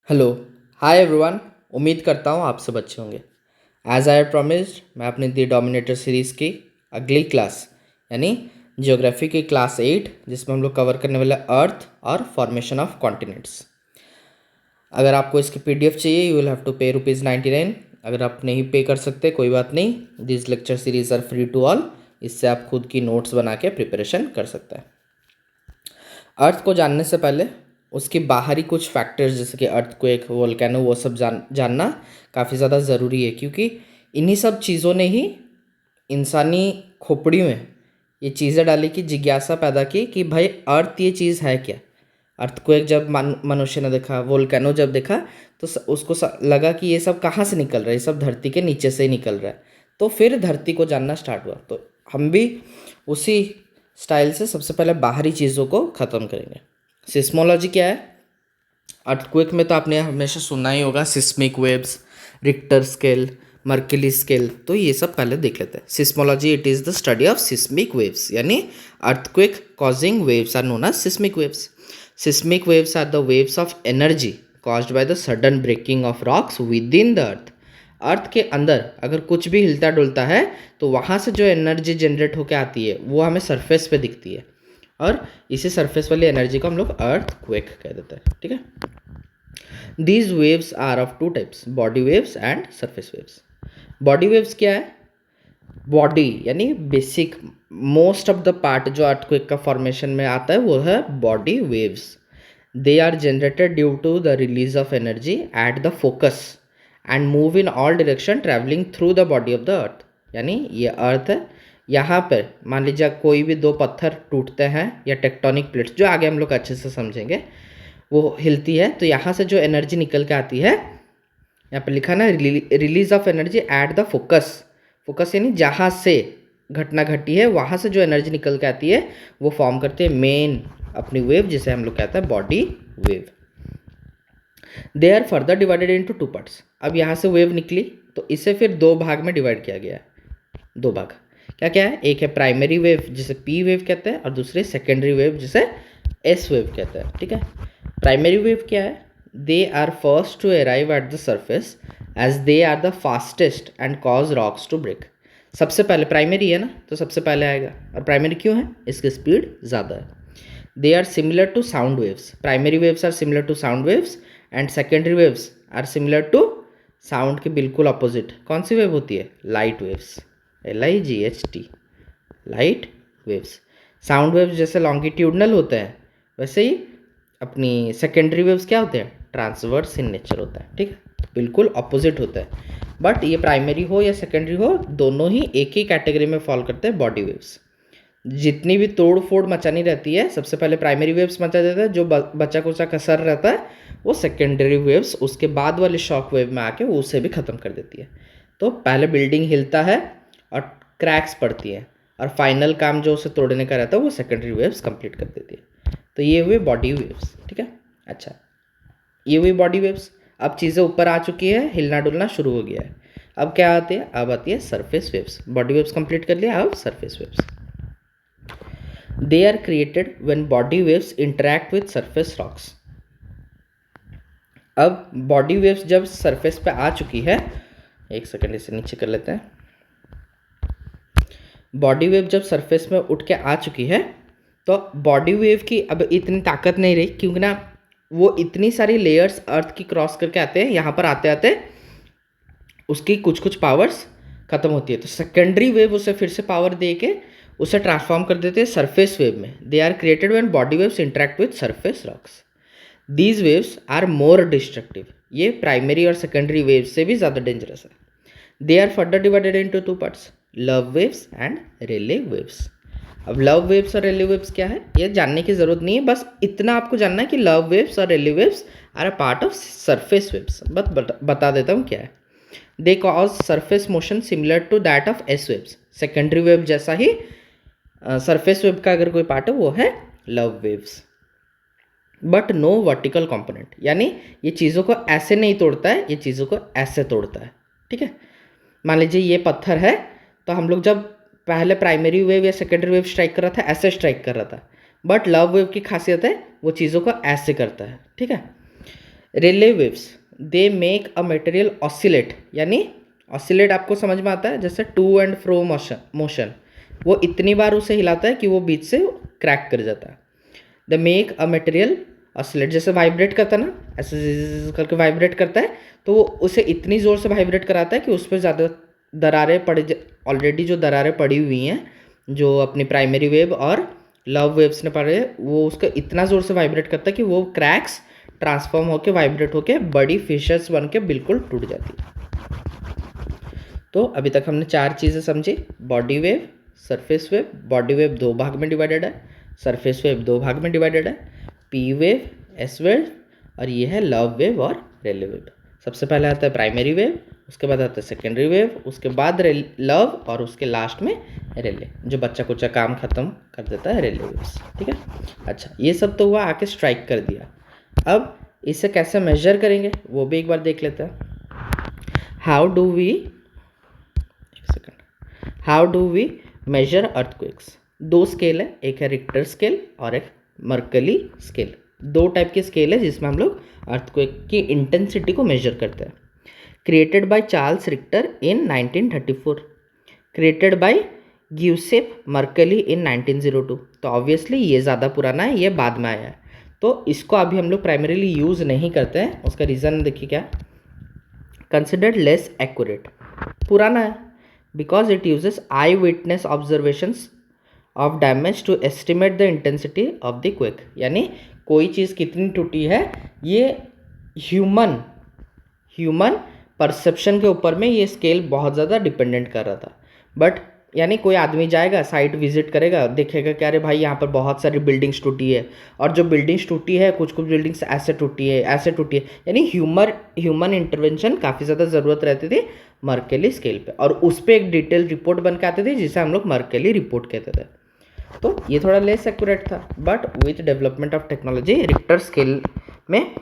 Hello. Hi everyone. उम्मीद करता हूँ आप सब अच्छे होंगे। एज आई प्रॉमिस्ड, मैं अपनी दी डोमिनेटर सीरीज़ की अगली क्लास यानी जियोग्राफी की क्लास 8, जिसमें हम लोग कवर करने वाले अर्थ और फॉर्मेशन ऑफ कॉन्टिनेंट्स। अगर आपको इसकी पीडीएफ चाहिए, यू विल हैव टू पे ₹99। अगर आप नहीं पे कर सकते, कोई बात नहीं, this lecture series are free to all. इससे आप खुद की नोट्स बना के प्रिपरेशन कर सकते हैं। अर्थ को जानने से पहले उसके बाहरी कुछ फैक्टर्स जैसे कि अर्थक्वेक, वोल्केनो, वो सब जानना काफ़ी ज़्यादा ज़रूरी है, क्योंकि इन्हीं सब चीज़ों ने ही इंसानी खोपड़ी में ये चीज़ें डाली कि जिज्ञासा पैदा की कि भाई अर्थ ये चीज़ है क्या। अर्थक्वेक जब मनुष्य ने देखा, वोल्केनो जब देखा, तो उसको लगा कि ये सब कहाँ से निकल रहा है, ये सब धरती के नीचे से ही निकल रहा है। तो फिर धरती को जानना स्टार्ट हुआ। तो हम भी उसी स्टाइल से सबसे पहले बाहरी चीज़ों को ख़त्म करेंगे। सिस्मोलॉजी क्या है? अर्थक्वेक में तो आपने हमेशा सुना ही होगा, seismic waves, Richter scale, Mercalli scale. तो ये सब पहले देख लेते हैं। Seismology, it is the study of seismic waves, यानी earthquake causing waves are known as seismic waves. Seismic waves are the waves of energy caused by the sudden breaking of rocks within the earth. Earth के अंदर अगर कुछ भी हिलता डुलता है तो वहाँ से जो एनर्जी जनरेट होकर आती है वो हमें सरफेस पे दिखती है, और इसी सरफेस वाली एनर्जी को हम लोग अर्थ क्वेक कह देते हैं। ठीक है। These waves are of two types, body waves and surface waves. Body waves क्या है? बॉडी यानी basic, most of the part जो अर्थक्वेक का फॉर्मेशन में आता है वो है body waves. They are generated due to the release of energy at the focus and move in all direction travelling through the body of the earth. यानी ये अर्थ है, यहाँ पर मान लीजिए कोई भी दो पत्थर टूटते हैं या टेक्टोनिक प्लेट्स, जो आगे हम लोग अच्छे से समझेंगे, वो हिलती है तो यहाँ से जो एनर्जी निकल के आती है, यहाँ पर लिखा ना, release of energy at the focus. Focus यानी जहाँ से घटना घटी है वहाँ से जो एनर्जी निकल के आती है वो फॉर्म करते हैं मेन अपनी वेव, जिसे हम लोग कहते हैं body wave. They are further divided into two parts. अब यहाँ से वेव निकली तो इसे फिर दो भाग में डिवाइड किया गया है। दो भाग क्या क्या है? एक है प्राइमरी वेव जिसे पी वेव कहते हैं, और दूसरी सेकेंडरी वेव जिसे एस वेव कहते हैं। ठीक है। प्राइमरी वेव क्या है? They are first to arrive at the surface as they are the fastest and cause rocks to break. सबसे पहले प्राइमरी है ना, तो सबसे पहले आएगा। और प्राइमरी क्यों है? इसकी स्पीड ज़्यादा है। They are similar to sound waves. Primary waves are similar to sound waves and secondary waves are similar to sound के बिल्कुल अपोजिट। कौन सी वेव होती है? Light waves, LIGHT, light waves. Sound waves जैसे लॉन्गिट्यूडनल होते हैं, वैसे ही अपनी सेकेंडरी वेव्स क्या होते हैं? ट्रांसवर्स इन नेचर होता है। ठीक है, बिल्कुल अपोजिट होता है। बट ये प्राइमरी हो या सेकेंडरी हो, दोनों ही एक ही कैटेगरी में फॉल करते हैं, बॉडी वेव्स। जितनी भी तोड़ फोड़ मचानी रहती है, सबसे पहले प्राइमरी वेव्स मचा देता है, जो बचा कुचा कसर रहता है वो सेकेंडरी वेव्स उसके बाद वाले शॉक वेव में आके वो उसे भी ख़त्म कर देती है। तो पहले बिल्डिंग हिलता है और क्रैक्स पड़ती है, और फाइनल काम जो उसे तोड़ने का रहता है वो सेकेंडरी वेव्स कंप्लीट कर देती है। तो ये हुए बॉडी वेव्स। ठीक है। अच्छा, ये हुई बॉडी वेव्स। अब चीज़ें ऊपर आ चुकी है, हिलना डुलना शुरू हो गया है। अब क्या आती है? अब आती है surface waves. Body waves complete कर लिया, अब surface waves. They are created when body waves interact with surface rocks. अब बॉडी वेव्स जब सरफेस पे आ चुकी है, एक सेकंड इसे नीचे कर लेते हैं। बॉडी वेव जब सरफेस में उठ के आ चुकी है तो बॉडी वेव की अब इतनी ताकत नहीं रही, क्योंकि ना वो इतनी सारी लेयर्स अर्थ की क्रॉस करके आते हैं, यहाँ पर आते आते उसकी कुछ कुछ पावर्स खत्म होती है। तो सेकेंडरी वेव उसे फिर से पावर दे के उसे ट्रांसफॉर्म कर देते हैं सरफेस वेव में। They are created when body waves interact with surface rocks. These waves are more destructive. ये प्राइमरी और सेकेंडरी वेव्स से भी ज़्यादा डेंजरस है। They are further divided into two parts, love waves and Rayleigh waves. अब love waves और Rayleigh waves क्या है ये जानने की ज़रूरत नहीं है, बस इतना आपको जानना है कि लव वेव्स और Rayleigh waves are a part of surface waves. बता देता हूँ क्या है। They cause surface motion similar to that of S waves. Secondary wave जैसा ही सरफेस वेव का अगर कोई पार्ट है वो है love waves, but no vertical component, यानी ये चीज़ों को ऐसे नहीं तोड़ता है, ये चीज़ों को ऐसे तोड़ता है। ठीक है। मान लीजिए ये पत्थर है, तो हम लोग जब पहले प्राइमरी वेव या सेकेंडरी वेव स्ट्राइक कर रहा था, ऐसे स्ट्राइक कर रहा था, बट लव वेव की खासियत है वो चीज़ों को ऐसे करता है। ठीक है। Relay waves they make a material oscillate, यानी ऑसिलेट आपको समझ में आता है, जैसे टू एंड फ्रो मोशन वो इतनी बार उसे हिलाता है कि वो बीच से क्रैक कर जाता है। The make a material oscillate, जैसे वाइब्रेट करता है ना, ऐसे करके वाइब्रेट करता है, तो वो उसे इतनी ज़ोर से वाइब्रेट कराता है कि उस पर ज़्यादा दरारें पड़, ऑलरेडी जो दरारें पड़ी हुई हैं जो अपनी प्राइमरी वेव और लव वेव्स ने पड़े, वो उसको इतना ज़ोर से वाइब्रेट करता है कि वो क्रैक्स ट्रांसफॉर्म होके वाइब्रेट होके बड़ी फिशर्स बन के बिल्कुल टूट जाती है। तो अभी तक हमने 4 चीज़ें समझी, body wave, surface wave, body wave 2 भाग में डिवाइडेड है, सरफेस वेव 2 भाग में डिवाइडेड है, पी वेव, एस वेव, और ये है लव वेव और रेले वेव। सबसे पहले आता है प्राइमरी वेव, उसके बाद आता है सेकेंडरी वेव, उसके बाद लव, और उसके लास्ट में रेले, जो बच्चा कुछ काम खत्म कर देता है रेले वेव्स। ठीक है, अच्छा ये सब तो हुआ, आके स्ट्राइक कर दिया। अब इसे कैसे मेजर करेंगे वो भी एक बार देख लेते हैं। How do we measure earthquakes? 2 scale है, एक है रिक्टर स्केल और एक मर्कली स्केल। 2 टाइप के स्केल है जिसमें हम लोग अर्थक्वेक की इंटेंसिटी को मेजर करते हैं। Created by Charles Richter in 1934, created by Giuseppe Mercalli in 1902। तो ऑब्वियसली ये ज़्यादा पुराना है, ये बाद में आया है, तो इसको अभी हम लोग प्राइमरीली यूज़ नहीं करते हैं। उसका रीज़न देखिए क्या, कंसिडर्ड लेस एक्यूरेट, पुराना है, because it uses eyewitness observations of damage to estimate the intensity of the quake, यानी कोई चीज़ कितनी टूटी है ये ह्यूमन परसेप्शन के ऊपर में ये स्केल बहुत ज़्यादा डिपेंडेंट कर रहा था। बट यानी कोई आदमी जाएगा, साइट विजिट करेगा, देखेगा कि अरे भाई यहाँ पर बहुत सारी बिल्डिंग्स टूटी है, और जो बिल्डिंग्स टूटी है कुछ कुछ बिल्डिंग्स ऐसे टूटी है, यानी ह्यूमन इंटरवेंशन काफ़ी ज़्यादा ज़रूरत रहती थी मर्केली स्केल पे, और उस पर एक डिटेल रिपोर्ट बन के आती थी जिसे हम लोग मर्केली रिपोर्ट कहते थे। तो ये थोड़ा लेस एक्यूरेट था, but with development of technology Richter scale में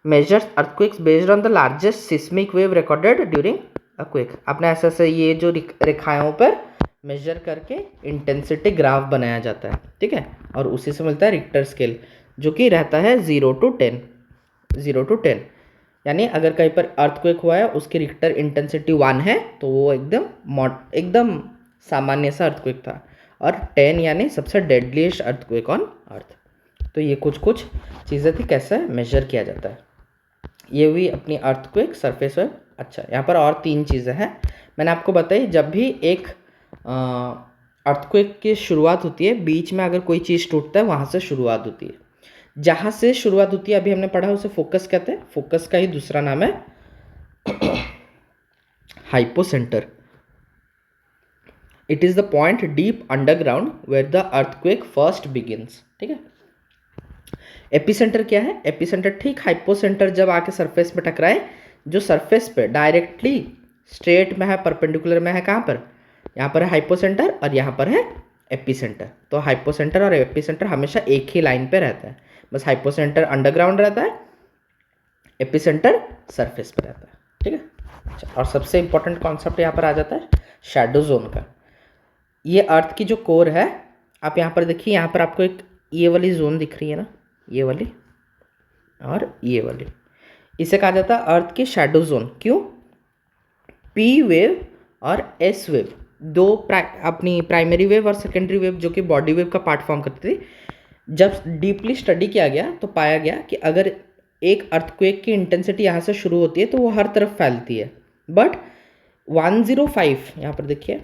measures earthquakes based on the largest seismic wave recorded during a quake. आपने ऐसे ये जो रेखाओं पर मेजर करके इंटेंसिटी ग्राफ बनाया जाता है, ठीक है, और उसी से मिलता है रिक्टर स्केल, जो कि रहता है 0 to 10, यानी अगर कहीं पर अर्थक्वेक हुआ है उसकी रिक्टर इंटेंसिटी 1 है तो वो एकदम सामान्य सा अर्थक्वेक था, और 10 यानी सबसे डेडलीस्ट अर्थक्वेक ऑन अर्थ। तो ये कुछ चीज़ें थी कैसे मेजर किया जाता है। ये हुई अपनी अर्थक्वेक, सरफेस वेव। अच्छा, यहाँ पर और 3 चीज़ें हैं मैंने आपको बताई। जब भी एक अर्थक्वेक की शुरुआत होती है, बीच में अगर कोई चीज़ टूटता है वहाँ से शुरुआत होती है। जहाँ से शुरुआत होती है अभी हमने पढ़ा उसे फोकस कहते हैं, फोकस का ही दूसरा नाम है hypocentre. It is the point deep underground where the earthquake first begins. ठीक है, एपिसेंटर क्या है? एपिसेंटर ठीक हाइपोसेंटर जब आके सरफेस पे टकराए, जो सरफेस पे डायरेक्टली स्ट्रेट में है, परपेंडिकुलर में है, कहाँ पर? यहाँ पर है हाइपोसेंटर और यहाँ पर है एपिसेंटर। तो हाइपोसेंटर और एपिसेंटर हमेशा एक ही लाइन पे रहता है, बस हाइपोसेंटर अंडरग्राउंड रहता है, एपिसेंटर सरफेस पे रहता है। ठीक है, अच्छा, और सबसे इंपॉर्टेंट कॉन्सेप्ट यहाँ पर आ जाता है शैडो जोन का। ये अर्थ की जो कोर है, आप यहाँ पर देखिए, यहाँ पर आपको एक ये वाली जोन दिख रही है ना, ये वाली और ये वाली, इसे कहा जाता है अर्थ की शैडो जोन। क्यों? पी वेव और एस वेव दो अपनी प्राइमरी वेव और सेकेंडरी वेव जो कि बॉडी वेव का पार्ट फॉर्म करती थी, जब डीपली स्टडी किया गया तो पाया गया कि अगर एक अर्थक्वेक की इंटेंसिटी यहाँ से शुरू होती है तो वो हर तरफ फैलती है, बट 105 यहाँ पर देखिए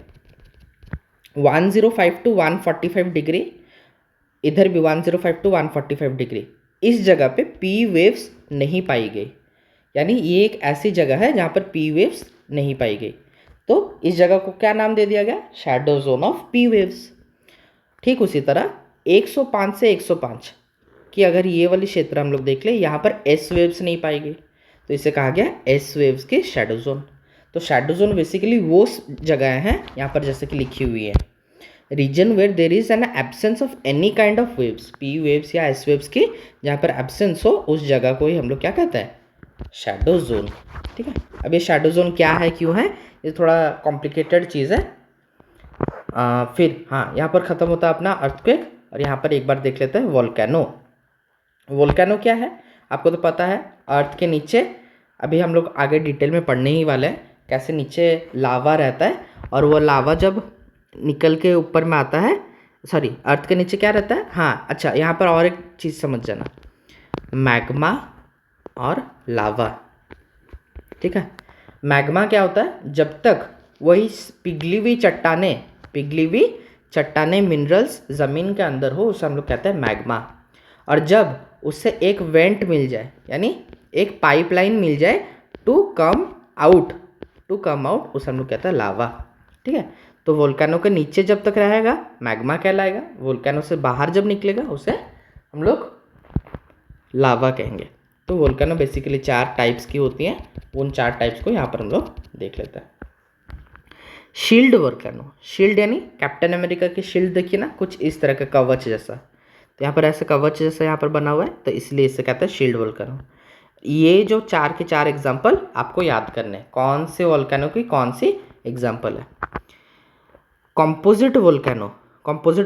105 to 145 डिग्री, इधर भी 105 to 145 डिग्री, इस जगह पे पी वेव्स नहीं पाई गई। यानी ये एक ऐसी जगह है जहाँ पर पी वेव्स नहीं पाई गई, तो इस जगह को क्या नाम दे दिया गया? Shadow zone of P waves. ठीक उसी तरह 105 से 105 कि अगर ये वाली क्षेत्र हम लोग देख ले, यहाँ पर एस वेव्स नहीं पाई गई, तो इसे कहा गया एस वेव्स की शैडो जोन। तो शैडो जोन बेसिकली वो जगह हैं यहाँ पर जैसे कि लिखी हुई है, region where there is an absence of any kind of waves, P waves या एस वेव्स की जहाँ पर एब्सेंस हो, उस जगह को ही हम लोग क्या कहते हैं? Shadow zone. ठीक है, अब ये शैडो जोन क्या है, क्यों है, ये थोड़ा कॉम्प्लिकेटेड चीज़ है। फिर हाँ, यहाँ पर ख़त्म होता है अपना अर्थक्वेक, और यहाँ पर एक बार देख लेते हैं वोल्केनो। वोल्केनो क्या है? आपको तो पता है अर्थ के नीचे, अभी हम लोग आगे डिटेल में पढ़ने ही वाले हैं कैसे नीचे लावा रहता है, और वो लावा जब निकल के ऊपर में आता है, सॉरी अर्थ के नीचे क्या रहता है, हाँ अच्छा यहाँ पर और एक चीज़ समझ जाना, मैग्मा और लावा, ठीक है। मैग्मा क्या होता है, जब तक वही पिघली हुई चट्टाने मिनरल्स ज़मीन के अंदर हो उसे हम लोग कहते हैं मैग्मा, और जब उससे एक वेंट मिल जाए यानी एक पाइपलाइन मिल जाए टू कम आउट उसे हम लोग कहते हैं लावा, ठीक है। तो वोल्केनो के नीचे जब तक रहेगा मैग्मा कहलाएगा, वोल्केनो से बाहर जब निकलेगा उसे हम लोग लावा कहेंगे। तो वोल्केनो बेसिकली 4 टाइप्स की होती हैं, उन 4 टाइप्स को यहाँ पर हम लोग देख लेते हैं। शील्ड वोल्केनो, शील्ड यानी कैप्टन अमेरिका की शील्ड देखिए ना, कुछ इस तरह का कवच जैसा, तो यहाँ पर ऐसे कवच जैसा यहाँ पर बना हुआ है, तो इसलिए इसे कहते हैं शील्ड वोल्केनो। ये जो 4 के 4 एग्जाम्पल आपको याद करने, कौन से वोल्केनो की कौन सी एग्जाम्पल है। कंपोजिट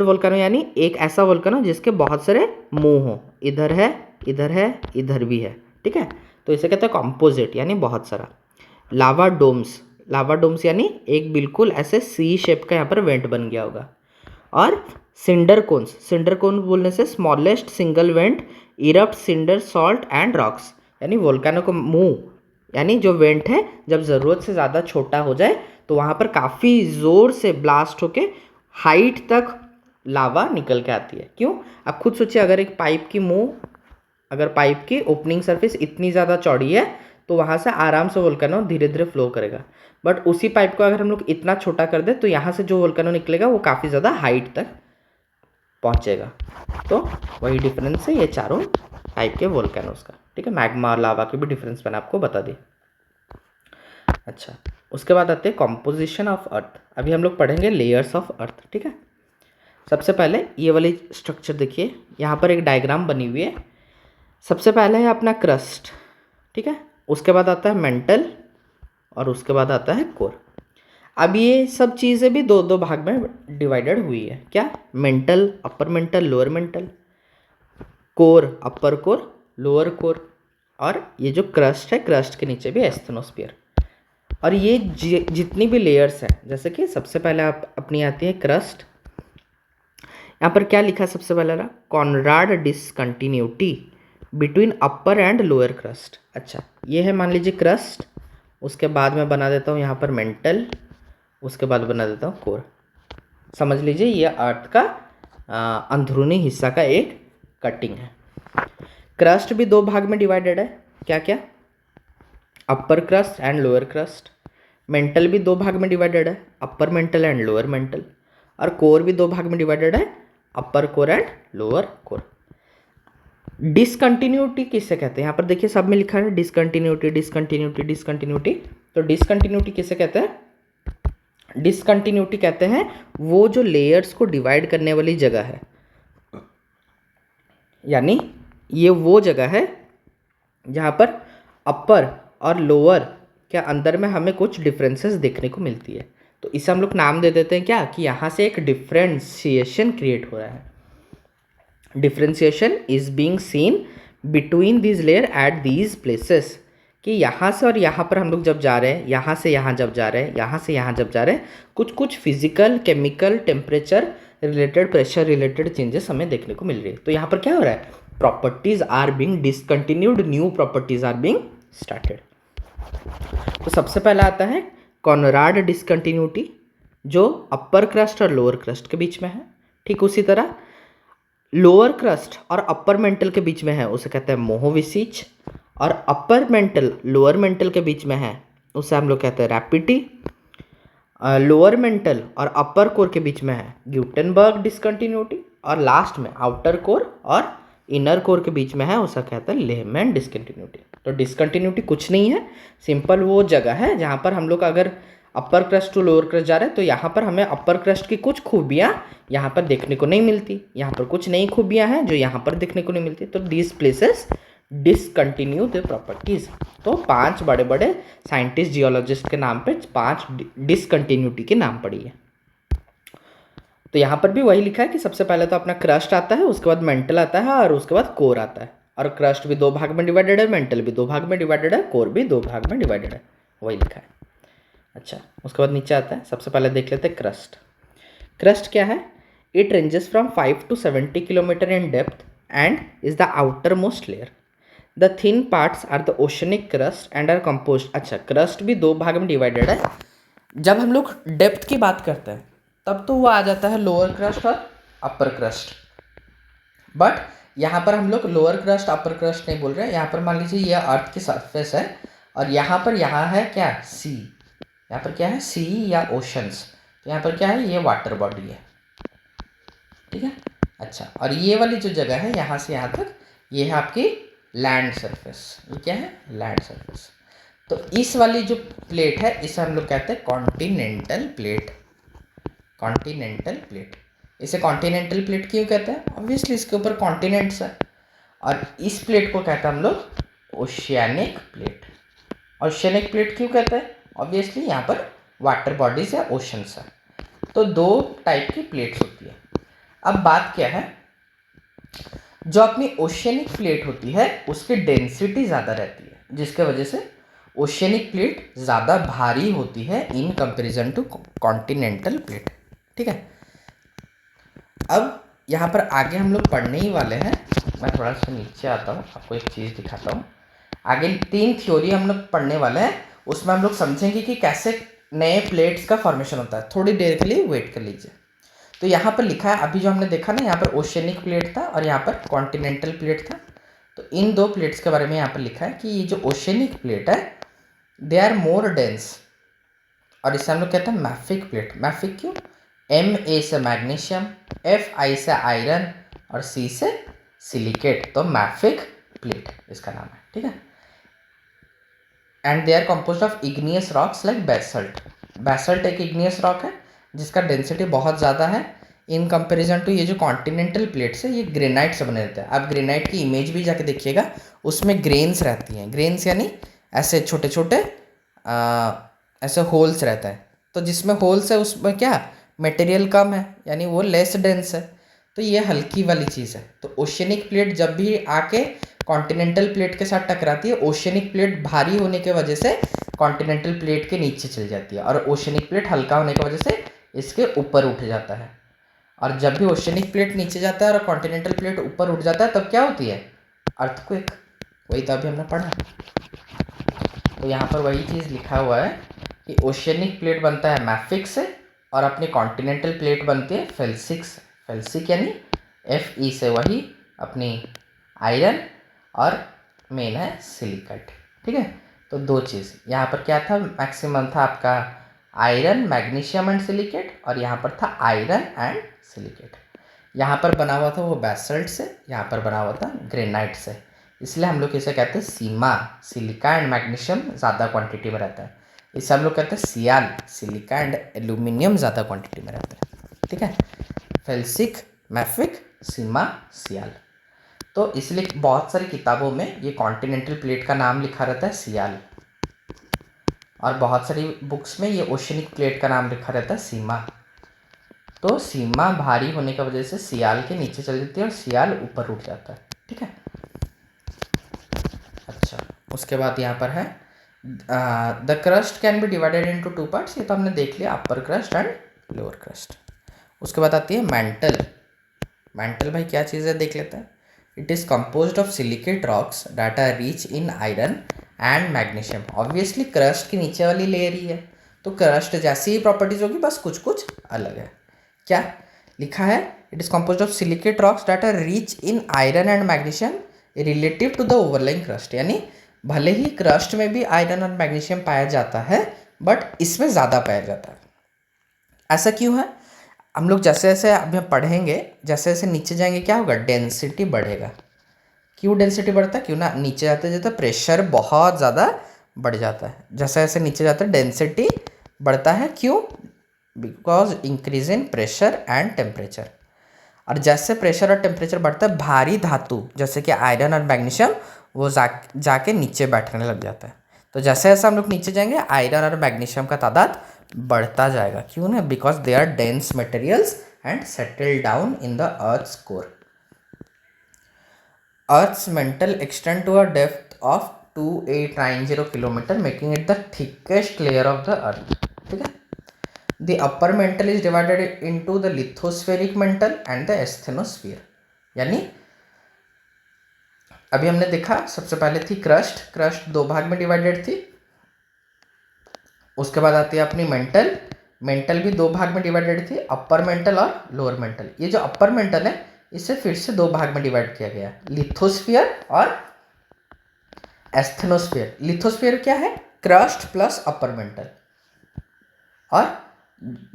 वोल्केनो यानी एक ऐसा वोल्केनो जिसके बहुत सारे मुंह हो, इधर है इधर भी है, ठीक है, तो इसे कहते हैं कंपोजिट यानी बहुत सारा। लावा डोम्स यानी एक बिल्कुल ऐसे सी शेप का यहाँ पर वेंट बन गया होगा। और सिंडर कोन्स बोलने से smallest single vent erupt cinder salt and rocks, यानी वोल्केनो का मुंह यानी जो वेंट है जब ज़रूरत से ज़्यादा छोटा हो जाए तो वहाँ पर काफ़ी ज़ोर से ब्लास्ट होके हाइट तक लावा निकल के आती है। क्यों, आप खुद सोचिए, अगर पाइप की ओपनिंग सरफेस इतनी ज़्यादा चौड़ी है तो वहाँ से आराम से वोल्केनो धीरे धीरे फ्लो करेगा, बट उसी पाइप को अगर हम लोग इतना छोटा कर दे तो यहाँ से जो वोल्केनो निकलेगा वो काफ़ी ज़्यादा हाइट तक पहुँचेगा। तो वही डिफरेंस है ये चारों टाइप के वोल्केनोस का, ठीक है। मैग्मा और लावा के भी डिफरेंस मैंने आपको बता दी। अच्छा, उसके बाद आते हैं कॉम्पोजिशन ऑफ अर्थ। अभी हम लोग पढ़ेंगे लेयर्स ऑफ अर्थ, ठीक है। सबसे पहले ये वाली स्ट्रक्चर देखिए, यहाँ पर एक डायग्राम बनी हुई है। सबसे पहले है अपना क्रस्ट, ठीक है, उसके बाद आता है मेंटल और उसके बाद आता है कोर। अब ये सब चीज़ें भी दो भाग में डिवाइडेड हुई है, क्या, mantle, upper mantle, lower mantle, core, upper core, lower core, और ये जो क्रस्ट है, क्रस्ट के नीचे भी एस्थेनोस्फीयर। और ये जितनी भी लेयर्स हैं, जैसे कि सबसे पहले आप अपनी आती है क्रस्ट, यहाँ पर क्या लिखा है सबसे पहले ना, Conrad discontinuity between upper and lower crust. अच्छा, ये है मान लीजिए क्रस्ट, उसके बाद मैं बना देता हूँ यहाँ पर मेंटल, उसके बाद बना देता हूँ कोर। समझ लीजिए ये अर्थ का अंदरूनी हिस्सा का एक कटिंग है। क्रस्ट भी 2 भाग में डिवाइडेड है, क्या क्या, upper crust and lower crust. Mantle भी 2 भाग में डिवाइडेड है, upper mantle and lower mantle. और कोर भी 2 भाग में डिवाइडेड है, upper core and lower core. Discontinuity किसे कहते हैं, यहाँ पर देखिए सब में लिखा है डिसकंटिन्यूटी। तो डिसकंटिन्यूटी किसे कहते हैं, डिसकंटिन्यूटी कहते हैं वो जो लेयर्स को डिवाइड करने वाली जगह है, यानी ये वो जगह है जहाँ पर अपर और लोअर के अंदर में हमें कुछ डिफरेंसेस देखने को मिलती है। तो इसे हम लोग नाम दे देते हैं क्या, कि यहाँ से एक डिफ्रेंशिएशन क्रिएट हो रहा है। Differentiation is being seen between these layer at these places, कि यहाँ से और यहाँ पर हम लोग जब जा रहे हैं, यहाँ से यहाँ जब जा रहे हैं, यहाँ से यहाँ जब जा रहे हैं, कुछ physical, chemical, temperature related, pressure related changes हमें देखने को मिल रही है। तो यहाँ पर क्या हो रहा है, properties are being discontinued, new properties are being started. तो सबसे पहला आता है कॉनराड डिसकंटिन्यूटी, जो अपर क्रस्ट और लोअर क्रस्ट के बीच में है। ठीक उसी तरह लोअर क्रस्ट और अपर मेंटल के बीच में है, उसे कहते हैं मोहोविसिच। और अपर मेंटल लोअर मेंटल के बीच में है, उसे हम लोग कहते हैं रैपिटी। लोअर मेंटल और अपर कोर के बीच में है ग्यूटेनबर्ग डिसकंटिन्यूटी। और लास्ट में आउटर कोर और इनर कोर के बीच में है, उसे कहते हैं लेहमैन डिसकंटिन्यूटी। तो डिसकंटिन्यूटी कुछ नहीं है, सिंपल वो जगह है जहाँ पर हम लोग अगर अपर क्रस्ट टू लोअर क्रस्ट जा रहे हैं तो यहाँ पर हमें अपर क्रस्ट की कुछ खूबियाँ यहाँ पर देखने को नहीं मिलती, यहाँ पर कुछ नई खूबियाँ हैं जो यहाँ पर देखने को नहीं मिलती। तो this places discontinue the properties. तो 5 बड़े बड़े साइंटिस्ट जियोलॉजिस्ट के नाम पे 5 डिसकंटिन्यूटी के नाम पड़ी है। तो यहाँ पर भी वही लिखा है कि सबसे पहले तो अपना क्रस्ट आता है, उसके बाद मेंटल आता है और उसके बाद कोर आता है। और क्रस्ट भी दो भाग में डिवाइडेड है, मेंटल भी दो भाग में डिवाइडेड है, कोर भी दो भाग में डिवाइडेड है, वही लिखा है। अच्छा, उसके बाद नीचे आता है, सबसे पहले देख लेते हैं क्रस्ट। क्रस्ट क्या है? It ranges from 5 to 70 kilometre in depth and is the outermost layer. The thin parts are the oceanic crust and are composed. अच्छा, क्रस्ट भी दो भाग में डिवाइडेड है। जब हम लोग डेप्थ की बात करते हैं तब तो वो आ जाता है लोअर क्रस्ट और अपर क्रस्ट, बट यहाँ पर हम लोग लोअर क्रस्ट अपर क्रस्ट नहीं बोल रहे हैं। यहाँ पर मान लीजिए ये अर्थ की सरफेस है और यहाँ है क्या? सी। यहाँ पर क्या है? सी या ओशंस। तो यहाँ पर क्या है? ये वाटर बॉडी है, ठीक है। अच्छा, और ये वाली जो जगह है यहाँ से यहाँ तक, ये है आपकी लैंड सरफेस। ये क्या है? Land surface. तो इस वाली जो प्लेट है इसे हम लोग कहते हैं कॉन्टिनेंटल प्लेट। कॉन्टिनेंटल प्लेट, इसे कॉन्टिनेंटल प्लेट क्यों कहते हैं? ऑब्वियसली इसके ऊपर कॉन्टिनेंट्स है। और इस प्लेट को कहते हैं हम लोग ओशियानिक प्लेट। ओशियानिक प्लेट क्यों कहते हैं? ऑब्वियसली यहाँ पर वाटर बॉडीज या ओशंस है। तो दो टाइप की प्लेट्स होती है। अब बात क्या है, जो अपनी ओशियनिक प्लेट होती है उसकी डेंसिटी ज़्यादा रहती है, जिसके वजह से ओशियनिक प्लेट ज़्यादा भारी होती है in comparison to continental plate, ठीक है। अब यहाँ पर आगे हम लोग पढ़ने ही वाले हैं। मैं थोड़ा सा नीचे आता हूँ, आपको एक चीज़ दिखाता हूँ। आगे 3 थ्योरी हम लोग पढ़ने वाले हैं, उसमें हम लोग समझेंगे कि कैसे नए प्लेट्स का फॉर्मेशन होता है। थोड़ी देर के लिए वेट कर लीजिए। तो यहाँ पर लिखा है, अभी जो हमने देखा ना, यहाँ पर ओशियनिक प्लेट था और यहाँ पर कॉन्टिनेंटल प्लेट था। तो इन दो प्लेट्स के बारे में यहाँ पर लिखा है कि ये जो ओशियनिक प्लेट है दे आर मोर डेंस, और इसे हम लोग कहते हैं मैफिक प्लेट। मैफिक क्यों? Ma से मैग्नीशियम, Fi से आयरन और C से सिलिकेट, तो मैफिक प्लेट इसका नाम है, ठीक है। And they are composed of igneous rocks like basalt. Basalt एक इग्नियस रॉक है जिसका डेंसिटी बहुत ज़्यादा है इन कंपैरिजन टू ये जो कॉन्टिनेंटल प्लेट्स है, ये ग्रेनाइट से बने रहते हैं। आप ग्रेनाइट की इमेज भी जाके देखिएगा, उसमें ग्रेन्स रहती हैं। ग्रेन्स यानी ऐसे छोटे छोटे ऐसे होल्स रहता है। तो जिसमें होल्स है उसमें क्या मटेरियल कम है, यानी वो लेस डेंस है। तो ये हल्की वाली चीज़ है। तो ओशियनिक प्लेट जब भी आके कॉन्टिनेंटल प्लेट के साथ टकराती है, ओशियनिक प्लेट भारी होने के वजह से कॉन्टिनेंटल प्लेट के नीचे चल जाती है, और ओशियनिक प्लेट हल्का होने की वजह से इसके ऊपर उठ जाता है। और जब भी ओशियनिक प्लेट नीचे जाता है और कॉन्टिनेंटल प्लेट ऊपर उठ जाता है, तब क्या होती है? अर्थक्वेक। वही तो अभी हमने पढ़ा। तो यहाँ पर वही चीज़ लिखा हुआ है कि ओशियनिक प्लेट बनता है मैफिक से और अपनी कॉन्टिनेंटल प्लेट बनती है फेल्सिक से। फेल्सिक यानी Fe से वही अपनी आयरन और मेन है सिलिकेट, ठीक है। तो दो चीज़ यहाँ पर क्या था, मैक्सिमम था आपका आयरन, मैग्नीशियम एंड सिलिकेट, और यहाँ पर था आयरन एंड सिलिकेट। यहाँ पर बना हुआ था वो बेसल्ट से, यहाँ पर बना हुआ था ग्रेनाइट से, इसलिए हम लोग इसे कहते हैं सीमा। सिलिका एंड मैग्नीशियम ज़्यादा क्वांटिटी में रहता है, इसे हम लोग कहते हैं सियाल। सिलिका एंड एल्यूमिनियम ज़्यादा क्वांटिटी में रहता है, ठीक है। फेल्सिक, मैफिक, सीमा, सियाल। तो इसलिए बहुत सारी किताबों में ये कॉन्टिनेंटल प्लेट का नाम लिखा रहता है सियाल, और बहुत सारी बुक्स में ये ओशियनिक प्लेट का नाम लिखा रहता है सीमा। तो सीमा भारी होने की वजह से सियाल के नीचे चल जाती है और सियाल ऊपर उठ जाता है, ठीक है। अच्छा, उसके बाद यहाँ पर है the crust can be divided into 2 parts. ये तो हमने देख लिया, अपर क्रस्ट एंड लोअर क्रस्ट। उसके बाद आती है मैंटल। मैंटल भाई क्या चीज़ है देख लेते हैं। It is composed of silicate rocks that are rich in iron and magnesium. Obviously crust की नीचे वाली लेयर ही है, तो क्रस्ट जैसी ही प्रॉपर्टीज होगी, बस कुछ कुछ अलग है। क्या लिखा है? It is composed of silicate rocks that are rich in iron and magnesium relative to the overlying crust. यानी भले ही क्रस्ट में भी आयरन और मैग्नीशियम पाया जाता है, बट इसमें ज़्यादा पाया जाता है। ऐसा क्यों है? हम लोग जैसे जैसे अभी हम पढ़ेंगे, जैसे जैसे नीचे जाएंगे क्या होगा? डेंसिटी बढ़ेगा। क्यों डेंसिटी बढ़ता है? क्यों ना, नीचे जाते जाते प्रेशर बहुत ज़्यादा बढ़ जाता है। जैसे जैसे नीचे जाते डेंसिटी बढ़ता है। क्यों? Because increase in pressure and temperature. और जैसे प्रेशर और टेम्परेचर बढ़ता है, भारी धातु जैसे कि आयरन और मैग्नीशियम वो जाके नीचे बैठने लग जाता है। तो जैसे जैसे हम लोग नीचे जाएंगे, आयरन और मैग्नीशियम का तादाद बढ़ता जाएगा। क्यों ना? Because they are dense materials and settle down in the earth's core. Earth's mantle extend to a depth of 2890 kilometer, making it the thickest layer of the earth. ठीक है. The upper mantle is divided into the lithospheric mantle and the asthenosphere. यानी अभी हमने देखा सबसे पहले थी crust दो भाग में डिवाइडेड थी. उसके बाद आती है अपनी मेंटल भी दो भाग में डिवाइडेड थी, अपर मेंटल और लोअर मेंटल. ये जो अपर मेंटल है इसे फिर से दो भाग में डिवाइड किया गया, लिथोस्फीयर और एस्थेनोस्फीयर. लिथोस्फीयर क्या है? Crust plus upper mantle. और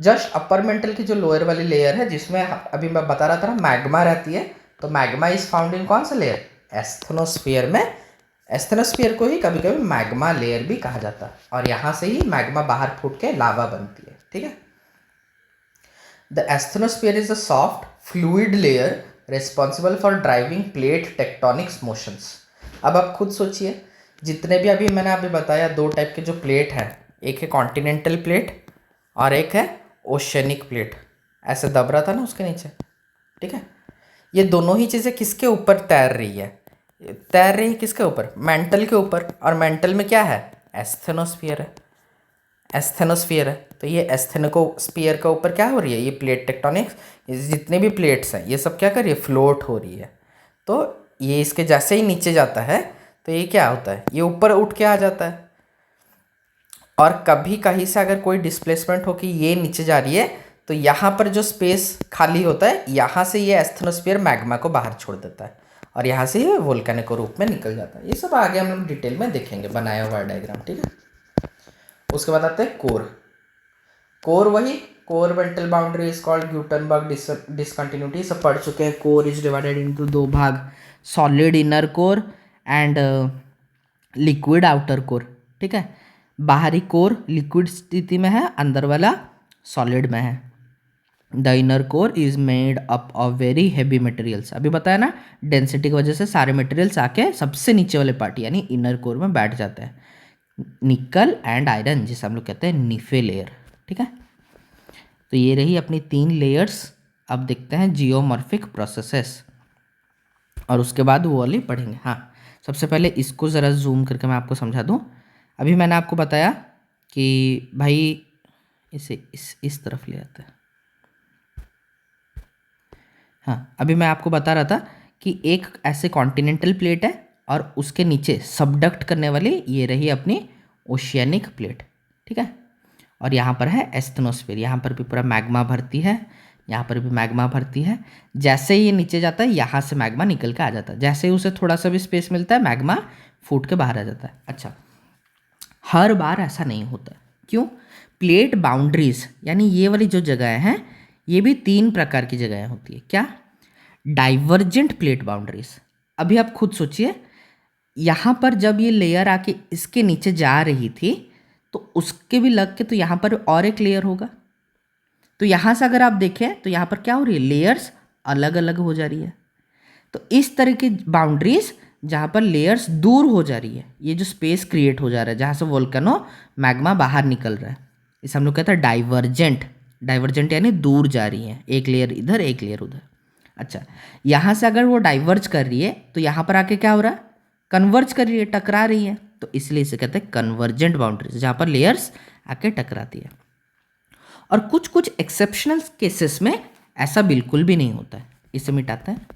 जस्ट अपर मेंटल की जो लोअर वाली लेयर है जिसमें अभी मैं बता रहा था ना मैग्मा रहती है, तो मैग्मा इज फाउंड इन कौन सा लेयर? एस्थेनोस्फीयर में. एस्थेनोस्फीयर को ही कभी कभी मैग्मा लेयर भी कहा जाता है और यहाँ से ही मैग्मा बाहर फूट के लावा बनती है. ठीक है. The asthenosphere is a soft fluid layer responsible for driving plate tectonics motions. अब आप खुद सोचिए, जितने भी अभी मैंने अभी बताया दो टाइप के जो प्लेट हैं, एक है कॉन्टिनेंटल प्लेट और एक है ओशनिक प्लेट. ऐसे दब रहा था ना उसके नीचे. ठीक है. ये दोनों ही चीज़ें किसके ऊपर तैर रही है? तैर रही है किसके ऊपर? मेंटल के ऊपर. और मेंटल में क्या है? एस्थेनोस्फीयर है. एस्थेनोस्फीयर है तो ये एस्थेनोस्फीयर के ऊपर क्या हो रही है? ये प्लेट टेक्टोनिक्स, जितने भी प्लेट्स हैं ये सब क्या कर रही है? फ्लोट हो रही है. तो ये इसके जैसे ही नीचे जाता है तो ये क्या होता है? ये ऊपर उठ के आ जाता है. और कभी कहीं से अगर कोई डिस्प्लेसमेंट हो कि ये नीचे जा रही है तो यहाँ पर जो स्पेस खाली होता है यहाँ से ये एस्थेनोस्फीयर मैग्मा को बाहर छोड़ देता है और यहाँ से ये वोल्केनिक रूप में निकल जाता है. ये सब आगे हम लोग डिटेल में देखेंगे बनाया हुआ डायग्राम. ठीक है. उसके बाद आते हैं कोर वही core mantle boundary is called Gutenberg discontinuity. सब पढ़ चुके हैं. कोर इज डिवाइडेड इनटू दो भाग, solid inner core and liquid outer core. ठीक है. बाहरी कोर लिक्विड स्थिति में है, अंदर वाला सॉलिड में है. The inner core is made up of very heavy materials. अभी बताया ना, डेंसिटी की वजह से सारे मटेरियल्स आके सबसे नीचे वाले पार्ट यानी इनर कोर में बैठ जाते हैं. निकल एंड आयरन, जिसे हम लोग कहते हैं निफे लेयर. ठीक है. तो ये रही अपनी 3 लेयर्स. अब देखते हैं जियोमॉर्फिक प्रोसेसेस और उसके बाद वो वाली पढ़ेंगे. हाँ, सबसे पहले इसको ज़रा जूम करके मैं आपको समझा दूँ. अभी मैंने आपको बताया कि भाई इसे इस तरफ ले आता है. हाँ, अभी मैं आपको बता रहा था कि एक ऐसे कॉन्टिनेंटल प्लेट है और उसके नीचे सबडक्ट करने वाली ये रही अपनी ओशियनिक प्लेट. ठीक है. और यहाँ पर है एस्थेनोस्फीयर. यहाँ पर भी पूरा मैग्मा भरती है, यहाँ पर भी मैग्मा भरती है. जैसे ही ये नीचे जाता है यहाँ से मैग्मा निकल के आ जाता है. जैसे ही उसे थोड़ा सा भी स्पेस मिलता है मैग्मा फूट के बाहर आ जाता है. अच्छा, हर बार ऐसा नहीं होता. क्यों? प्लेट बाउंड्रीज यानी ये वाली जो जगह हैं ये भी 3 प्रकार की जगहें होती है. क्या? Divergent plate boundaries. अभी आप खुद सोचिए, यहाँ पर जब ये लेयर आके इसके नीचे जा रही थी तो उसके भी लग के तो यहाँ पर और एक लेयर होगा. तो यहाँ से अगर आप देखें तो यहाँ पर क्या हो रही है? लेयर्स अलग अलग हो जा रही है. तो इस तरह की बाउंड्रीज जहाँ पर लेयर्स दूर हो जा रही है, ये जो स्पेस क्रिएट हो जा रहा है जहाँ से वोल्केनो मैग्मा बाहर निकल रहा है, इसे हम लोग कहते हैं डाइवर्जेंट. डाइवर्जेंट यानी दूर जा रही है, एक लेयर इधर एक लेयर उधर. अच्छा, यहाँ से अगर वो डाइवर्ज कर रही है तो यहाँ पर आके क्या हो रहा है? कन्वर्ज कर रही है, टकरा रही है. तो इसलिए इसे कहते हैं कन्वर्जेंट बाउंड्रीज, जहाँ पर लेयर्स आके टकराती है. और कुछ कुछ एक्सेप्शनल केसेस में ऐसा बिल्कुल भी नहीं होता है. इसे मिटाते हैं.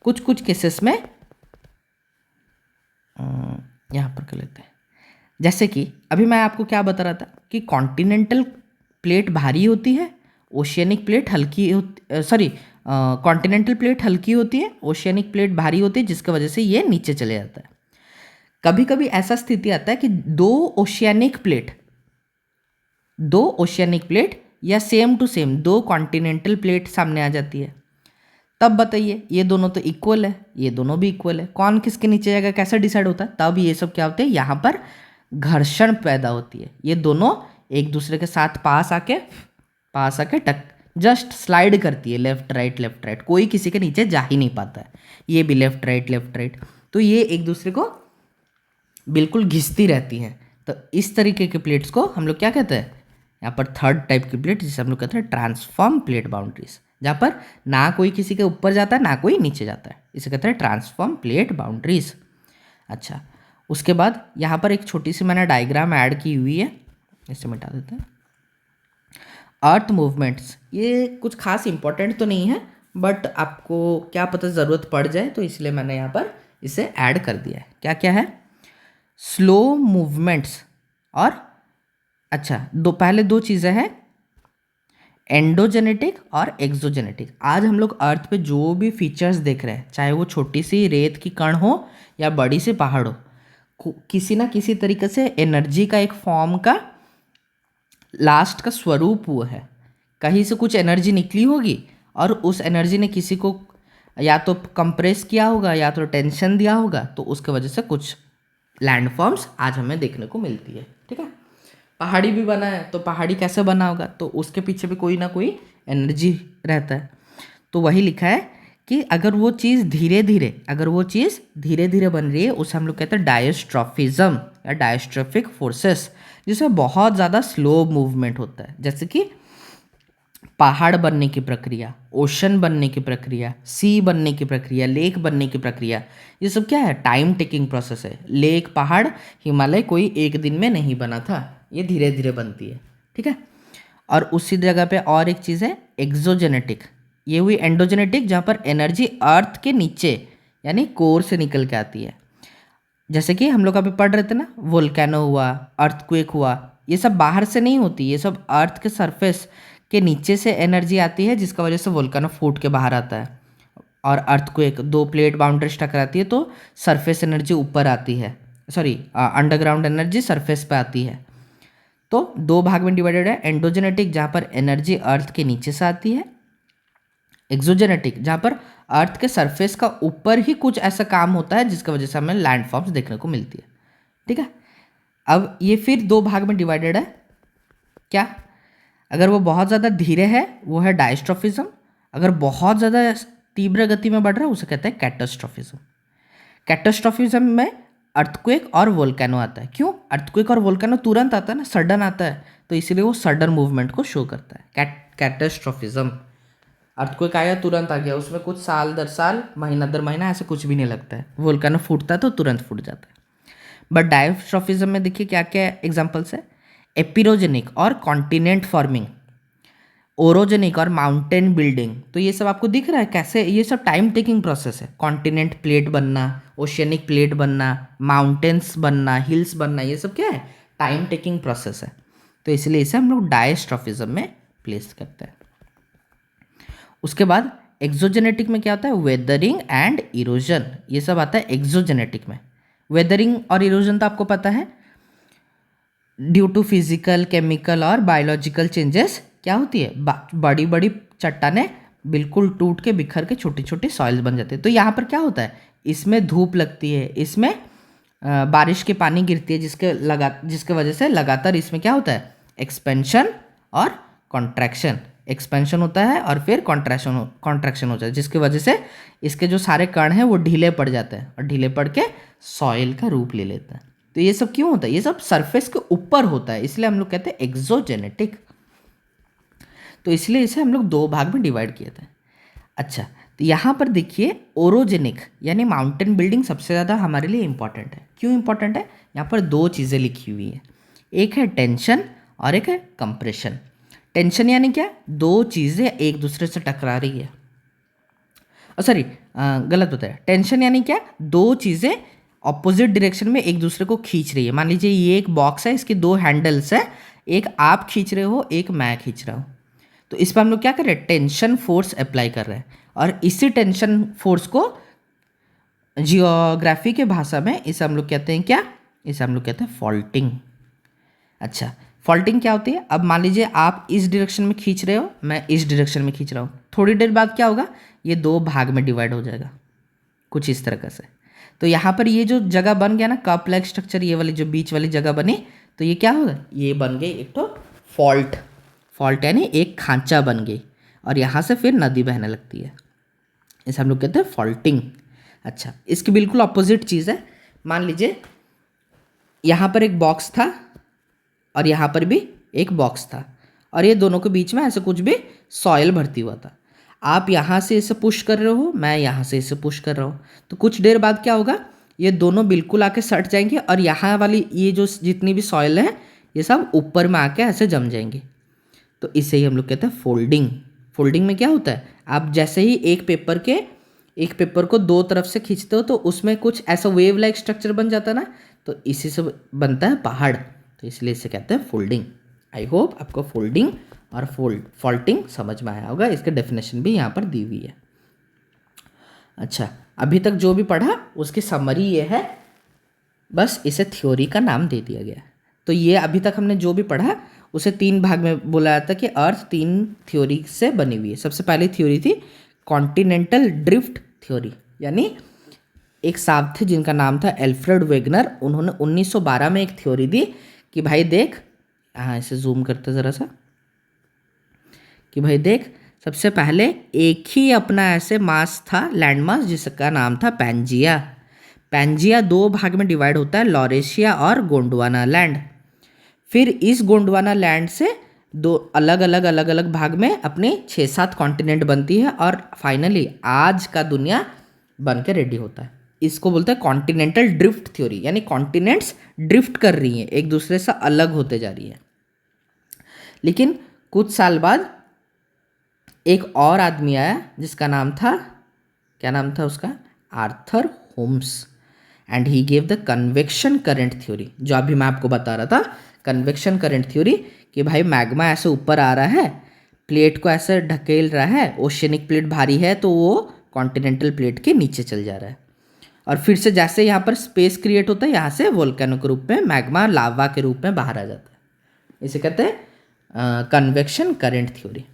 कुछ कुछ केसेस में यहाँ पर कर लेते हैं. जैसे कि अभी मैं आपको क्या बता रहा था कि कॉन्टिनेंटल प्लेट भारी होती है, ओशियनिक प्लेट हल्की होती, सॉरी कॉन्टिनेंटल प्लेट हल्की होती है, ओशियनिक प्लेट भारी होती है, जिसकी वजह से ये नीचे चले जाता है. कभी कभी ऐसा स्थिति आता है कि दो ओशियनिक प्लेट या same to same 2 continental plate सामने आ जाती है. तब बताइए, ये दोनों तो इक्वल है, ये दोनों भी इक्वल है, कौन किसके नीचे जाएगा कैसे डिसाइड होता है? तब ये सब क्या होते हैं? यहाँ पर घर्षण पैदा होती है. ये दोनों एक दूसरे के साथ पास आके जस्ट स्लाइड करती है, लेफ्ट राइट. कोई किसी के नीचे जा ही नहीं पाता है. ये भी लेफ्ट राइट. तो ये एक दूसरे को बिल्कुल घिसती रहती हैं. तो इस तरीके के प्लेट्स को हम लोग क्या कहते हैं? यहाँ पर थर्ड टाइप की प्लेट, जिसे हम लोग कहते हैं ट्रांसफॉर्म प्लेट बाउंड्रीज. जहाँ पर ना कोई किसी के ऊपर जाता है ना कोई नीचे जाता है, इसे कहते हैं ट्रांसफॉर्म प्लेट बाउंड्रीज। अच्छा, उसके बाद यहाँ पर एक छोटी सी मैंने डायग्राम ऐड की हुई है, इसे मिटा देते हैं। अर्थ मूवमेंट्स, ये कुछ खास इंपॉर्टेंट तो नहीं है, बट आपको क्या पता ज़रूरत पड़ जाए, तो इसलिए मैंने यहाँ पर इसे ऐड कर दिया है। क्या क्या है? स्लो मूवमेंट्स और अच्छा पहले दो चीज़ें हैं, एंडोजेनेटिक और एक्सोजेनेटिक। आज हम लोग अर्थ पे जो भी फीचर्स देख रहे हैं, चाहे वो छोटी सी रेत की कण हो या बड़ी सी पहाड़ हो, किसी ना किसी तरीके से एनर्जी का एक फॉर्म का लास्ट का स्वरूप वो है। कहीं से कुछ एनर्जी निकली होगी और उस एनर्जी ने किसी को या तो कंप्रेस किया होगा या तो टेंशन दिया होगा, तो उसके वजह से कुछ लैंडफॉर्म्स आज हमें देखने को मिलती है। ठीक है, पहाड़ी भी बना है, तो पहाड़ी कैसे बना होगा, तो उसके पीछे भी कोई ना कोई एनर्जी रहता है। तो वही लिखा है कि अगर वो चीज़ धीरे धीरे बन रही है, उसे हम लोग कहते हैं डायस्ट्रॉफिज्म या डायस्ट्रॉफिक फोर्सेस, जिसमें बहुत ज़्यादा स्लो मूवमेंट होता है। जैसे कि पहाड़ बनने की प्रक्रिया, ओशन बनने की प्रक्रिया, सी बनने की प्रक्रिया, लेक बनने की प्रक्रिया, ये सब क्या है? टाइम टेकिंग प्रोसेस है। लेक, पहाड़, हिमालय कोई एक दिन में नहीं बना था, ये धीरे धीरे बनती है। ठीक है, और उसी जगह पे और एक चीज़ है एक्सोजेनेटिक, ये हुई एंडोजेनेटिक, जहाँ पर एनर्जी अर्थ के नीचे यानी कोर से निकल के आती है। जैसे कि हम लोग अभी पढ़ रहे थे ना, वोल्केनो हुआ, अर्थक्वेक हुआ, ये सब बाहर से नहीं होती, ये सब अर्थ के सरफेस के नीचे से एनर्जी आती है, जिसका वजह से वोल्केनो फूट के बाहर आता है। और अर्थक्वेक, दो प्लेट बाउंड्रीज टकराती है तो सरफेस एनर्जी ऊपर आती है, सॉरी अंडरग्राउंड एनर्जी सरफेस पे आती है। तो दो भाग में डिवाइडेड है, एंडोजेनेटिक जहाँ पर एनर्जी अर्थ के नीचे से आती है, एक्सोजेनेटिक जहाँ पर अर्थ के सरफेस का ऊपर ही कुछ ऐसा काम होता है जिसकी वजह से हमें लैंडफॉर्म्स देखने को मिलती है। ठीक है, अब ये फिर दो भाग में डिवाइडेड है। क्या? अगर वो बहुत ज़्यादा धीरे है वो है डायस्ट्रॉफिज्म, अगर बहुत ज़्यादा तीव्र गति में बढ़ रहा है उसे कहते हैं कैटास्ट्रॉफिज्म। कैटास्ट्रॉफिज्म में अर्थक्वेक और वोल्केनो आता है। क्यों? अर्थक्वेक और वोल्केनो तुरंत आता है ना, सडन आता है, तो इसीलिए वो सडन मूवमेंट को शो करता है। कैटास्ट्रॉफिज्म, अर्थक्वेक आया तुरंत आ गया, उसमें कुछ साल दर साल, महीना दर महीना ऐसे कुछ भी नहीं लगता है। वोल्केनो फूटता है तो तुरंत फूट जाता है। बट डायस्ट्रॉफिज्म में देखिए क्या क्या एग्जांपल्स है, एपिरोजेनिक और कॉन्टिनेंट फॉर्मिंग, ओरोजेनिक और माउंटेन बिल्डिंग। तो ये सब आपको दिख रहा है कैसे, ये सब टाइम टेकिंग प्रोसेस है। कॉन्टिनेंट प्लेट बनना, ओशियनिक प्लेट बनना, माउंटेन्स बनना, हिल्स बनना, ये सब क्या है? टाइम टेकिंग प्रोसेस है। तो इसलिए इसे हम लोग डायस्ट्रॉफिज्म में प्लेस करते हैं। उसके बाद एक्सोजेनेटिक में क्या होता है? वेदरिंग एंड इरोजन, ये सब आता है एक्सोजेनेटिक में। वेदरिंग और इरोजन तो आपको पता है, ड्यू टू फिजिकल, केमिकल और बायोलॉजिकल चेंजेस क्या होती है? बड़ी बड़ी चट्टानें बिल्कुल टूट के बिखर के छोटी छोटी सॉइल्स बन जाते हैं। तो यहाँ पर क्या होता है? इसमें धूप लगती है, इसमें बारिश के पानी गिरती है, जिसके वजह से लगातार इसमें क्या होता है? एक्सपेंशन और कॉन्ट्रैक्शन। एक्सपेंशन होता है और फिर कॉन्ट्रैक्शन होता है, जिसकी वजह से इसके जो सारे कण हैं वो ढीले पड़ जाते हैं और ढीले पड़ के सॉइल का रूप ले लेते हैं। तो ये सब क्यों होता है? ये सब सरफेस के ऊपर होता है, इसलिए हम लोग कहते हैं एक्सोजेनेटिक। तो इसलिए इसे हम लोग दो भाग में डिवाइड किए थे। अच्छा, तो यहाँ पर देखिए ओरोजेनिक यानी माउंटेन बिल्डिंग सबसे ज़्यादा हमारे लिए इंपॉर्टेंट है। क्यों इंपॉर्टेंट है? यहाँ पर दो चीज़ें लिखी हुई है, एक है टेंशन और एक है कंप्रेशन। टेंशन यानी क्या? दो चीज़ें एक दूसरे से टकरा रही है, सॉरी गलत बताया। टेंशन यानी क्या? दो चीज़ें ऑपोजिट डायरेक्शन में एक दूसरे को खींच रही है। मान लीजिए ये एक बॉक्स है, इसके दो हैंडल्स है, एक आप खींच रहे हो, एक मैं खींच रहा हूँ। तो इस पर हम लोग क्या कर रहे हैं? टेंशन फोर्स अप्लाई कर रहे हैं, और इसी टेंशन फोर्स को जियोग्राफी के भाषा में इसे हम लोग कहते हैं क्या? इसे हम लोग कहते हैं फॉल्टिंग। अच्छा, फॉल्टिंग क्या होती है? अब मान लीजिए आप इस डायरेक्शन में खींच रहे हो, मैं इस डायरेक्शन में खींच रहा हूँ, थोड़ी देर बाद क्या होगा? ये दो भाग में डिवाइड हो जाएगा कुछ इस तरह से। तो यहाँ पर ये जो जगह बन गया ना, कप लाइक स्ट्रक्चर, ये वाली जो बीच वाली जगह बनी, तो ये क्या होगा? ये बन गई एक तो फॉल्ट। फॉल्ट यानी एक खांचा बन गई, और यहाँ से फिर नदी बहने लगती है, इसे हम लोग कहते हैं फॉल्टिंग। अच्छा, इसकी बिल्कुल अपोजिट चीज़ है। मान लीजिए यहाँ पर एक बॉक्स था और यहाँ पर भी एक बॉक्स था, और ये दोनों के बीच में ऐसे कुछ भी सॉयल भरती हुआ था। आप यहाँ से इसे पुश कर रहे हो, मैं यहाँ से इसे पुश कर रहा हूँ, तो कुछ देर बाद क्या होगा, ये दोनों बिल्कुल आके सट जाएंगे और यहाँ वाली ये जो जितनी भी सॉइल है ये सब ऊपर में आके ऐसे जम जाएंगे। तो इसे ही हम लोग कहते हैं फोल्डिंग। फोल्डिंग में क्या होता है, आप जैसे ही एक पेपर को दो तरफ से खींचते हो तो उसमें कुछ ऐसा वेव लाइक स्ट्रक्चर बन जाता है ना, तो इसी से बनता है पहाड़, तो इसलिए इसे कहते हैं फोल्डिंग। आई होप आपको फोल्डिंग और फॉल्टिंग समझ में आया होगा। इसका डेफिनेशन भी यहाँ पर दी हुई है। अच्छा, अभी तक जो भी पढ़ा उसकी समरी ये है, बस इसे थ्योरी का नाम दे दिया गया। तो ये अभी तक हमने जो भी पढ़ा उसे 3 भाग में बोला जाता है कि अर्थ 3 थ्योरी से बनी हुई है। सबसे पहली थ्योरी थी कॉन्टिनेंटल ड्रिफ्ट थ्योरी, यानी एक साहब थे जिनका नाम था एल्फ्रेड वेगनर। उन्होंने 1912 में एक थ्योरी दी कि भाई देख, हाँ इसे जूम करते ज़रा सा, कि भाई देख, सबसे पहले एक ही अपना ऐसे मास था, लैंड मास, जिसका नाम था पैंजिया। पैंजिया 2 भाग में डिवाइड होता है, लॉरेशिया और गोंडवाना लैंड। फिर इस गोंडवाना लैंड से 2 अलग अलग भाग में अपने 6-7 कॉन्टिनेंट बनती है और फाइनली आज का दुनिया बन के रेडी होता है। इसको बोलते हैं कॉन्टिनेंटल ड्रिफ्ट थ्योरी, यानी कॉन्टिनेंट्स ड्रिफ्ट कर रही हैं, एक दूसरे से अलग होते जा रही है। लेकिन कुछ साल बाद एक और आदमी आया जिसका नाम था, क्या नाम था उसका, Arthur Holmes, and he gave the convection current theory, जो अभी मैं आपको बता रहा था, कन्वेक्शन करंट थ्योरी, कि भाई मैग्मा ऐसे ऊपर आ रहा है, प्लेट को ऐसे ढकेल रहा है, ओशियनिक प्लेट भारी है तो वो कॉन्टिनेंटल प्लेट के नीचे चल जा रहा है, और फिर से जैसे यहाँ पर स्पेस क्रिएट होता है, यहाँ से वोल्केनो के रूप में मैग्मा लावा के रूप में बाहर आ जाता है। इसे कहते हैं कन्वेक्शन करंट थ्योरी।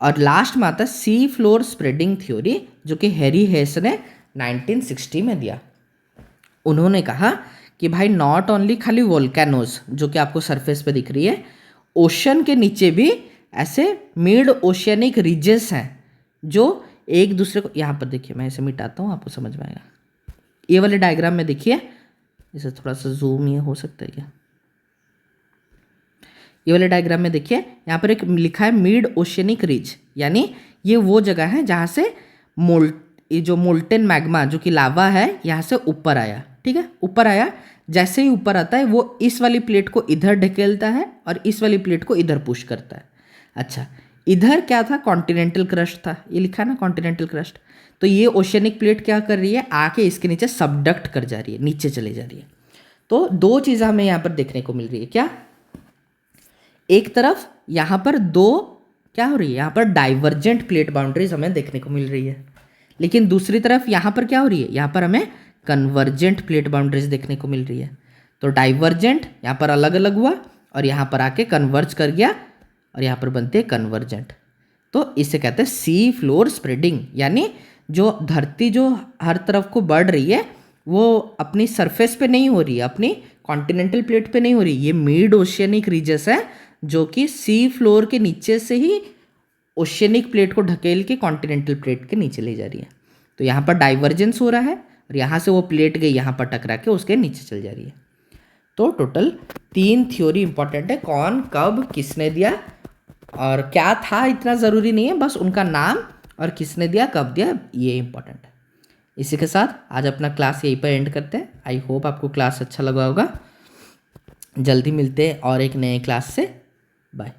और लास्ट में आता है सी फ्लोर स्प्रेडिंग थ्योरी, जो कि हैरी हेस ने 1960 में दिया। उन्होंने कहा कि भाई नॉट ओनली खाली वोल्केनोज जो कि आपको सरफेस पे दिख रही है, ओशन के नीचे भी ऐसे मिड ओशियनिक रिजेस हैं जो एक दूसरे को, यहाँ पर देखिए मैं इसे मिटाता हूँ आपको समझ में आएगा। ये वाले डायग्राम में देखिए, इसे थोड़ा सा जूम ये हो सकता है क्या, ये वाले डायग्राम में देखिए यहाँ पर एक लिखा है मिड ओशियनिक रिज, यानी ये वो जगह है जहाँ से जो मोल्टेन मैग्मा जो कि लावा है यहाँ से ऊपर आया, ठीक है, ऊपर आया, जैसे ही ऊपर आता है वो इस वाली प्लेट को इधर ढकेलता है और इस वाली प्लेट को इधर पुश करता है। अच्छा, इधर क्या था, कॉन्टिनेंटल क्रस्ट था, ये लिखा है ना कॉन्टिनेंटल क्रस्ट, तो ये ओशियनिक प्लेट क्या कर रही है, आके इसके नीचे सबडक्ट कर जा रही है, नीचे चले जा रही है। तो 2 चीज़ें हमें यहाँ पर देखने को मिल रही है, क्या, एक तरफ यहाँ पर 2 क्या हो रही है, यहाँ पर डाइवर्जेंट प्लेट बाउंड्रीज हमें देखने को मिल रही है, लेकिन दूसरी तरफ यहाँ पर क्या हो रही है, यहाँ पर हमें कन्वर्जेंट प्लेट बाउंड्रीज देखने को मिल रही है। तो डाइवर्जेंट यहाँ पर अलग अलग हुआ और यहाँ पर आके कन्वर्ज कर गया और यहाँ पर बनते हैं कन्वर्जेंट। तो इसे कहते हैं सी फ्लोर स्प्रेडिंग, यानी जो धरती जो हर तरफ को बढ़ रही है वो अपनी सरफेस पे नहीं हो रही है, अपनी कॉन्टिनेंटल प्लेट पे नहीं हो रही, ये मिड ओशियनिक रीजस है जो कि सी फ्लोर के नीचे से ही ओशियनिक प्लेट को ढकेल के कॉन्टिनेंटल प्लेट के नीचे ले जा रही है। तो यहाँ पर डाइवर्जेंस हो रहा है और यहाँ से वो प्लेट गई यहाँ पर टकरा के उसके नीचे चल जा रही है। तो टोटल 3 थ्योरी इंपॉर्टेंट है, कौन कब किसने दिया और क्या था इतना ज़रूरी नहीं है, बस उनका नाम और किसने दिया कब दिया ये इंपॉर्टेंट है। इसी के साथ आज अपना क्लास यहीं पर एंड करते हैं। आई होप आपको क्लास अच्छा लगा होगा। जल्दी मिलते हैं और एक नए क्लास से। बाय।